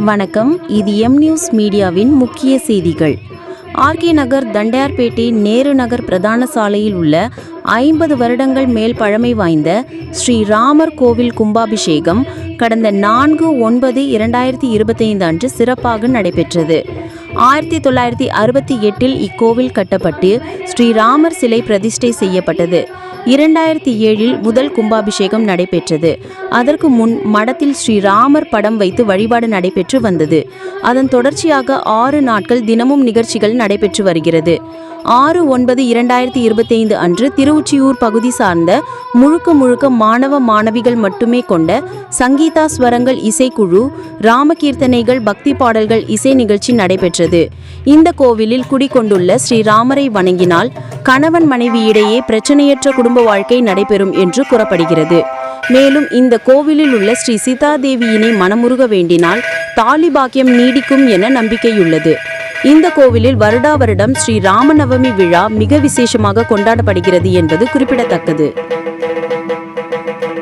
வணக்கம். இது M news மீடியாவின் முக்கிய செய்திகள். ஆர்கே நகர் தண்டையார்பேட்டை நேரு நகர் பிரதான சாலையில் உள்ள 50 வருடங்கள் மேல் பழமை வாய்ந்த ஸ்ரீ ராமர் கோவில் கும்பாபிஷேகம் கடந்த 4/9/2025 அன்று சிறப்பாக நடைபெற்றது. 1968 இக்கோவில் கட்டப்பட்டு ஸ்ரீராமர் சிலை பிரதிஷ்டை செய்யப்பட்டது. 2007 முதல் கும்பாபிஷேகம் நடைபெற்றது. அதற்கு முன் மடத்தில் ஸ்ரீராமர் படம் வைத்து வழிபாடு நடைபெற்று வந்தது. அதன் தொடர்ச்சியாக 6 நாட்கள் தினமும் நிகழ்ச்சிகள் நடைபெற்று வருகிறது. 6/9/2025 அன்று திருவொற்றியூர் பகுதி சார்ந்த முழுக்க மாணவ மாணவிகள் மட்டுமே கொண்ட சங்கீதா ஸ்வரங்கள் இசைக்குழு ராமகீர்த்தனைகள் பக்தி பாடல்கள் இசை நிகழ்ச்சி நடைபெற்றது. இந்த கோவிலில் குடிகொண்டுள்ள ஸ்ரீராமரை வணங்கினால் கணவன் மனைவி இடையே பிரச்சனையற்ற குடும்ப வாழ்க்கை நடைபெறும் என்று கூறப்படுகிறது. மேலும் இந்த கோவிலில் உள்ள ஸ்ரீ சீதாதேவியினை மனமுருக வேண்டினால் தாலி பாக்கியம் நீடிக்கும் என நம்பிக்கையுள்ளது. இந்த கோவிலில் வருடா வருடம் ஸ்ரீ ராமநவமி விழா மிக விசேஷமாக கொண்டாடப்படுகிறது என்பது குறிப்பிடத்தக்கது.